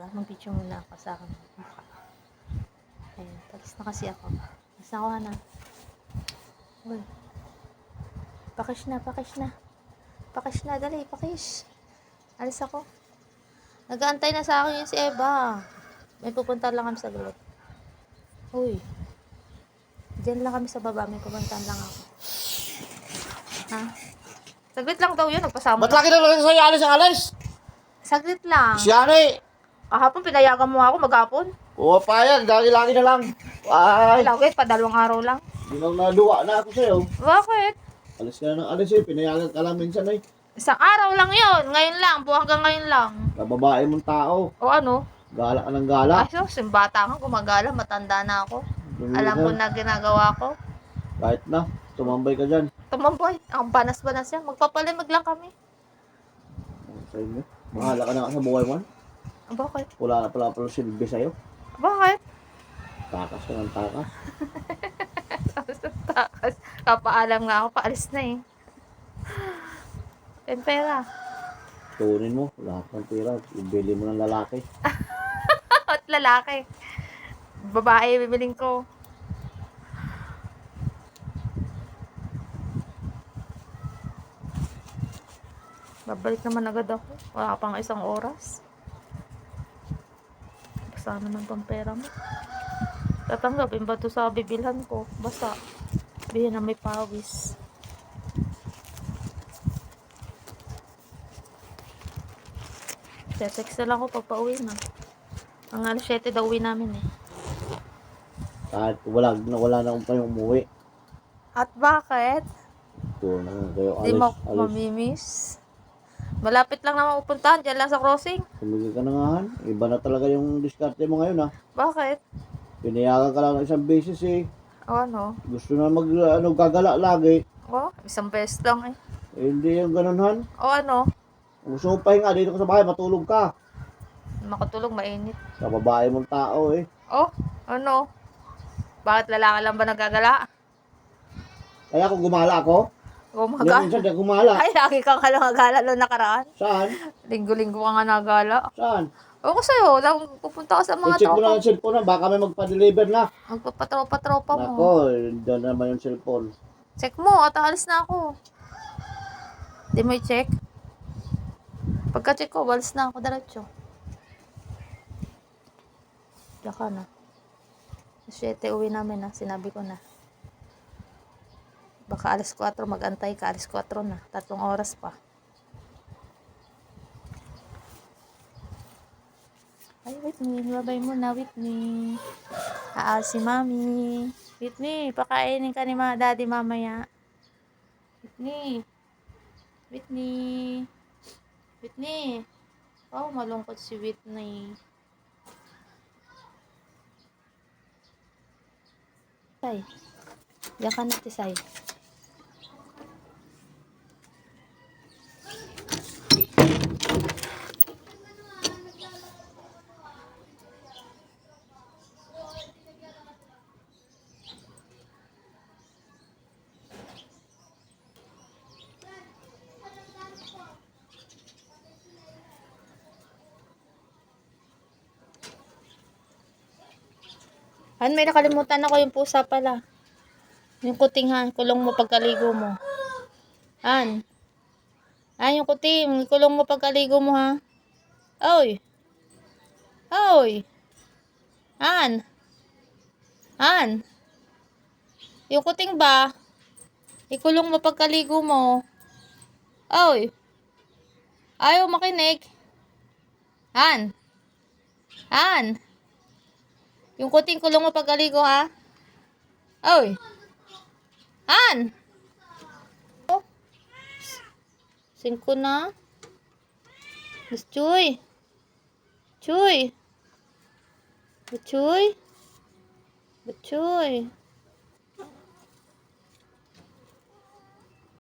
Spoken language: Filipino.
Mag-video muna ako sa akin. Ayan, talis na kasi ako. Talis na ako, Hana. Uy. Pakish na, pakish na. Pakish na, dali, pakish. Alis ako. Nag-aantay na sa akin yung si Eva. May pupunta lang kami sa gulat. Uy. Diyan lang kami sa baba. May pupuntahan lang ako. Ha? Saglit lang daw yun. Nagpasama. Ba't laki na lang sa'yo alis ang alis? Saglit lang. Si Ani. Kahapon pinayagan mo ako maghapon. Oo pa yan. Lagi na lang. Ay. Lagi, padalawang araw lang. Di lang naduwa na ako sa'yo. Bakit? Alis ka na ng alis eh. Pinayagan ka lang minsan eh. Isang araw lang yun. Ngayon lang. Hanggang ngayon lang. Kababae mong tao. O ano? Gala ka ng gala. Ay, so, bata nga, gumagala, matanda na ako. Alam ko na ginagawa ko. Kahit na. Tumambay ka dyan. Tumambay, ang banas-banas yan. Magpapalimag lang kami. Sa inyo. Mahala ka na ka sa buhay mo. Bakit? Wala na pala silbi sa'yo. Bakit? Takas ka ng takas. Takas. Kapaalam nga ako, paalis na eh. Yung pera. Tunin mo. Lahat ng pera. Ibili mo ng lalaki. At lalaki. Babae, bibiling ko. Babalik naman agad ako. Wala pang isang oras. Basta naman tong pera mo. Tatanggapin ba ito sa bibilhan ko? Basta. Bihin na may pawis. Text na lang ako pag pauwi na. Ang alas 7 daw uwi namin eh. Kahit wala na akong kayong umuwi. At bakit? Ito na kayo Di mo alis. mamimiss. Malapit lang naman upuntahan. Diyan lang sa crossing. Tumigil ka na nga han. Iba na talaga yung diskarte mo ngayon ha. Bakit? Pinayagan ka lang ng isang beses eh. O ano? Gusto na gagala lagi. O, isang beses lang eh. Eh, hindi yung ganun han. O ano? Kung gusto mo pahinga dito ka sa bahay, matulog ka. Makatulog, mainit. Sa babae mong tao eh. O, ano? Bakit lalaki lang ba nagagala? Kaya kung gumala ako, Gumagala? minsan di gumala. Ay, lagi kang kalangagala noong nakaraan. Saan? Linggo-linggo ka nga nagala. Saan? O ko sa'yo, lang pupunta ka sa mga I-check mo tropa. na yung cellphone na, baka may magpa-deliver na. Magpapatropa-tropa mo. Nako, doon naman yung cellphone. Check mo, at aalis na ako. Di mo i-check? Pagka-check ko, walis na ako diretso. Diyan ka na. 7 uwi namin na, sinabi ko na. Baka alas 4, mag-antay ka, alas 4 na. 3 oras pa. Ay, Whitney, babay mo na, Whitney. Si Mami. Whitney, pakainin ka ni Daddy mamaya. Whitney. Whitney. Whitney. Oh, malungkot si Whitney. Tisay. Diyan ka na, Tisay. May nakalimutan ako yung pusa pala. Yung kuting ha, kulong mo pagkaligo mo. Yung kuting, kulong mo pagkaligo mo ha. Oy. Oy. Yung kuting ba? Ikulong mo pagkaligo mo. Oy. Ayaw makinig. Yung kuting kulong mo pagkaligo ha. Oy. Oh. 5 na. Mas Chuy. Chuy. Chuy. Chuy.